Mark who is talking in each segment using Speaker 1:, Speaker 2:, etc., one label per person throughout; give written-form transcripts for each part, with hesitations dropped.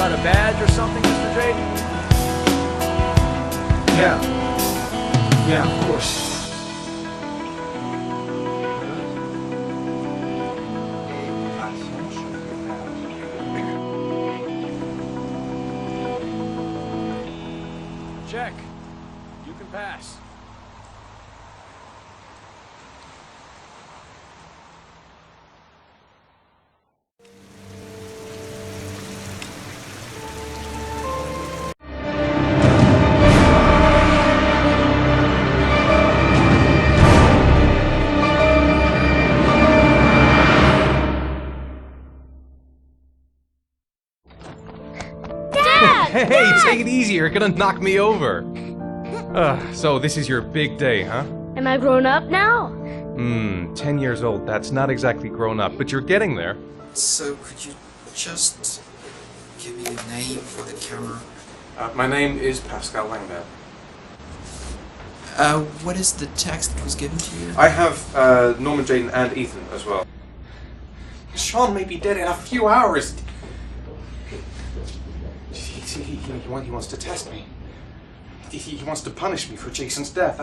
Speaker 1: got a badge or something, Mr. Drayton?
Speaker 2: Yeah, of course.
Speaker 1: Check. You can pass.
Speaker 3: Hey, take it easy, you're gonna knock me over. So this is your big day, huh?
Speaker 4: Am I grown up now?
Speaker 3: 10 years old, that's not exactly grown up, but you're getting there.
Speaker 5: So, could you just give me a name for the camera?
Speaker 3: My name is Pascal Langdale.
Speaker 5: What is the text that was given to you?
Speaker 3: I have Norman, Jaden, and Ethan as well. Sean may be dead in a few hours. He wants to test me. He wants to punish me for Jason's death.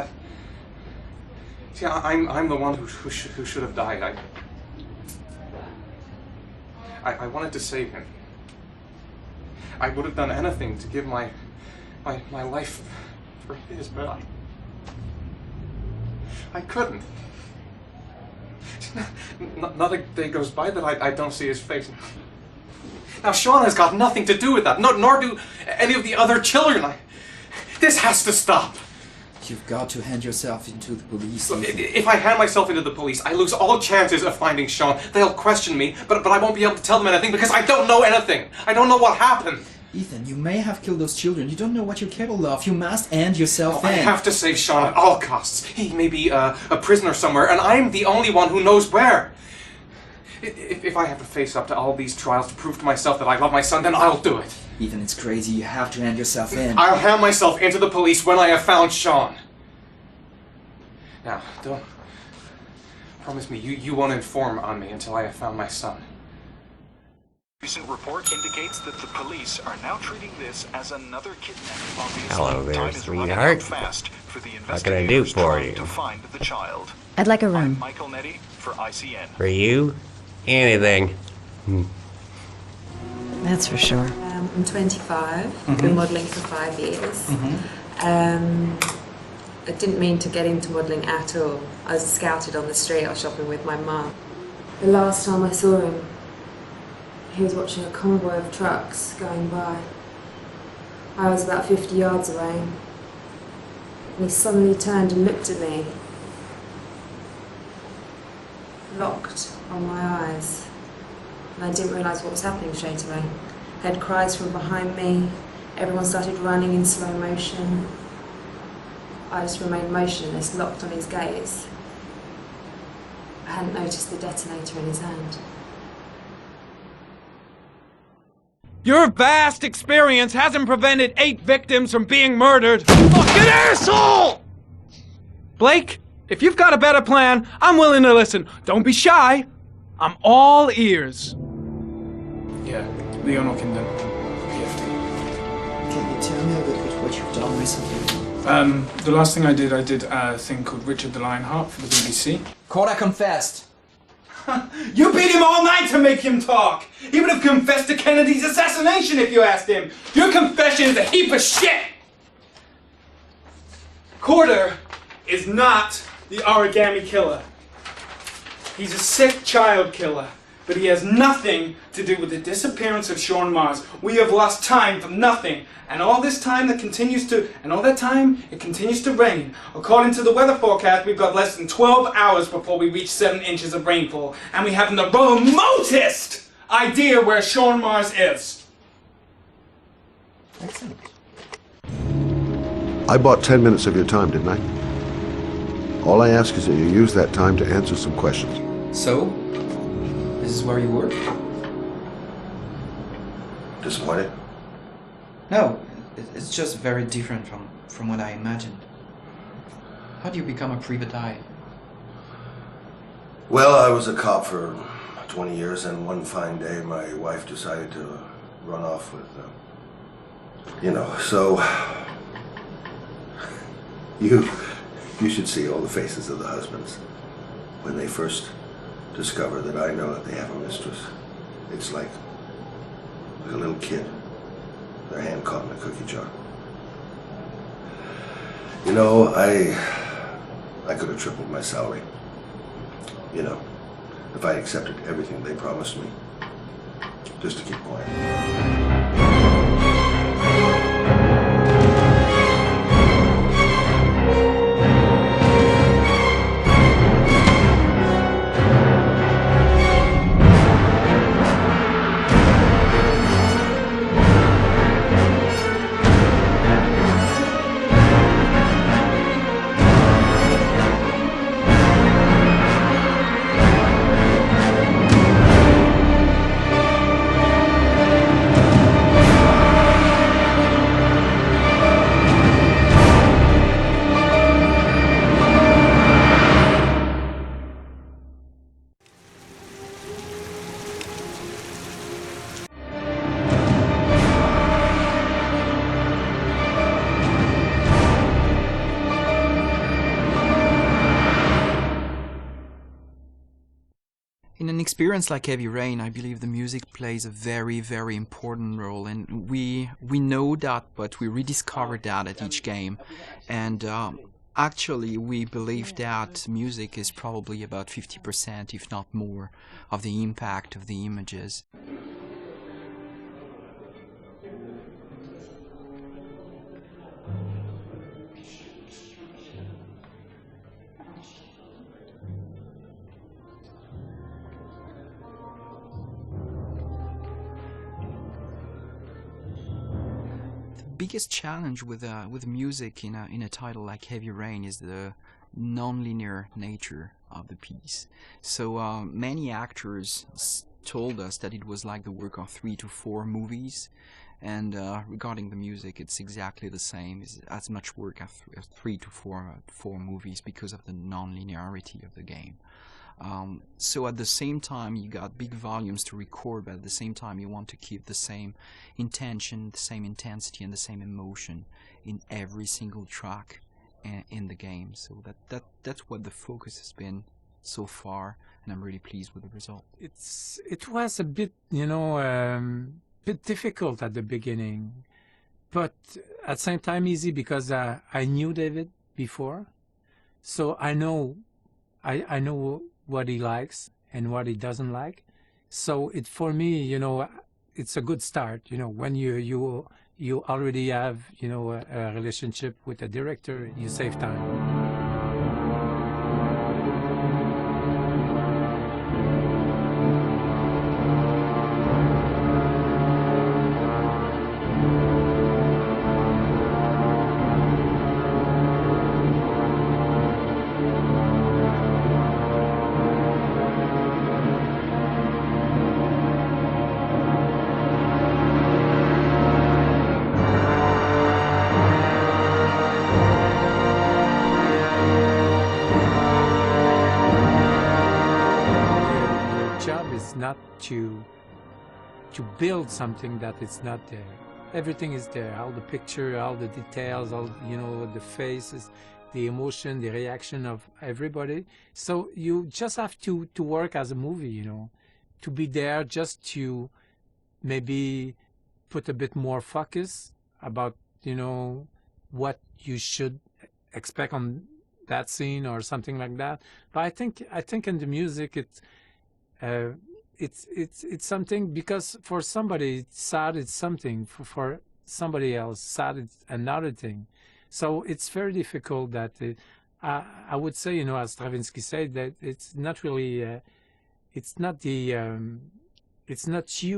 Speaker 3: I'm the one who should have died. I wanted to save him. I would have done anything to give my life for his, but I couldn't. Not a day goes by that I don't see his face. Now Sean has got nothing to do with that, nor do any of the other children. This has to stop.
Speaker 5: You've got to hand yourself into the police.
Speaker 3: Look, if I hand myself into the police, I lose all chances of finding Sean. They'll question me, but I won't be able to tell them anything because I don't know anything. I don't know what happened.
Speaker 5: Ethan, you may have killed those children. You don't know what you're capable of. You must hand yourself in.
Speaker 3: I have to save Sean at all costs. He may be a prisoner somewhere, and I'm the only one who knows where. If I have to face up to all these trials to prove to myself that I love my son, then I'll do it.
Speaker 5: Ethan, it's crazy. You have to hand yourself in.
Speaker 3: I'll hand myself into the police when I have found Sean. Now, don't... Promise me, you won't inform on me until I have found my son.
Speaker 6: Recent report indicates that the police are now treating this as another kidnapping. Obviously,
Speaker 7: Hello there,
Speaker 6: time is running
Speaker 7: sweetheart.
Speaker 6: out fast for the
Speaker 7: What can I do
Speaker 6: investigators
Speaker 7: for
Speaker 6: trying
Speaker 7: you?
Speaker 6: to find the child.
Speaker 8: I'd like a
Speaker 6: I'm
Speaker 8: room.
Speaker 6: Michael Nettie for ICN.
Speaker 7: For you? Anything.
Speaker 8: That's for sure.
Speaker 9: I'm 25. I've been modelling for 5 years. I didn't mean to get into modelling at all. I was scouted on the street. I was shopping with my mum. The last time I saw him, he was watching a convoy of trucks going by. I was about 50 yards away, and he suddenly turned and looked at me, locked on my eyes, and I didn't realise what was happening straight away. I heard cries from behind me, everyone started running in slow motion. I just remained motionless, locked on his gaze. I hadn't noticed the detonator in his hand.
Speaker 1: Your vast experience hasn't prevented 8 victims from being murdered. Fucking asshole! Blake, if you've got a better plan, I'm willing to listen. Don't be shy. I'm all ears.
Speaker 2: Yeah, Leon Ockenden, PFD.
Speaker 5: Can you tell me a bit about what you've done recently?
Speaker 2: The last thing I did a thing called Richard the Lionheart for the BBC.
Speaker 5: Corda confessed.
Speaker 10: You beat him all night to make him talk! He would have confessed to Kennedy's assassination if you asked him! Your confession is a heap of shit! Corder is not the origami killer. He's a sick child killer, but he has nothing to do with the disappearance of Sean Mars. We have lost time for nothing, and all this time it continues to rain. According to the weather forecast, we've got less than 12 hours before we reach 7 inches of rainfall, and we haven't the remotest idea where Sean Mars is.
Speaker 5: Excellent.
Speaker 11: I bought 10 minutes of your time, didn't I? All I ask is that you use that time to answer some questions.
Speaker 5: So, this is where you work?
Speaker 11: Disappointed?
Speaker 5: No, it's just very different from what I imagined. How do you become a private eye?
Speaker 11: Well, I was a cop for 20 years, and one fine day my wife decided to run off with, you know, so you should see all the faces of the husbands when they first discover that I know that they have a mistress. It's like a little kid, their hand caught in a cookie jar. You know, I could have tripled my salary. You know, if I accepted everything they promised me, just to keep quiet.
Speaker 5: In an experience like Heavy Rain, I believe the music plays a very, very important role, and we know that, but we rediscover that at each game. And actually, we believe that music is probably about 50%, if not more, of the impact of the images. Biggest challenge with music in a title like Heavy Rain is the non-linear nature of the piece. So many actors told us that it was like the work of 3 to 4 movies, and regarding the music, it's exactly the same. It's as much work as 3 to 4 movies because of the non-linearity of the game. So at the same time you got big volumes to record, but at the same time you want to keep the same intention, the same intensity and the same emotion in every single track in the game. So that's what the focus has been so far, and I'm really pleased with the result.
Speaker 8: It was a bit, bit difficult at the beginning, but at the same time easy because I knew David before, so I know what he likes and what he doesn't like. So for me, it's a good start. When you already have, a relationship with a director, you save time. Not to build something that is not there. Everything is there, all the picture, all the details, all the faces, the emotion, the reaction of everybody. So you just have to work as a movie, to be there, just to maybe put a bit more focus about what you should expect on that scene or something like that. But I think in the music it's something, because for somebody sad it's something, for somebody else sad it's another thing. So it's very difficult that I would say, as Stravinsky said, that it's not really it's not you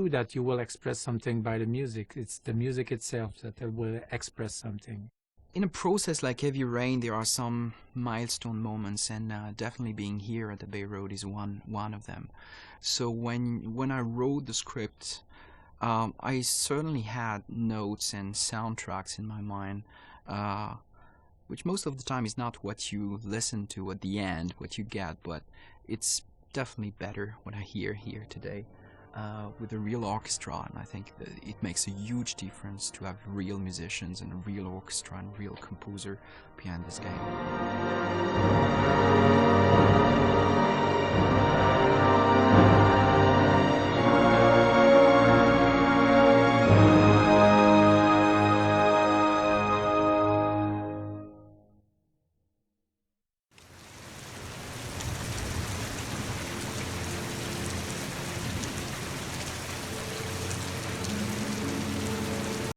Speaker 8: that you will express something by the music. It's the music itself that will express something. In a process like Heavy Rain, there are some milestone moments, and definitely being here at the Bay Road is one of them. So when I wrote the script, I certainly had notes and soundtracks in my mind, which most of the time is not what you listen to at the end, what you get, but it's definitely better what I hear here today.
Speaker 5: with a real orchestra, and I think that it makes a huge difference to have real musicians and a real orchestra and real composer behind this game.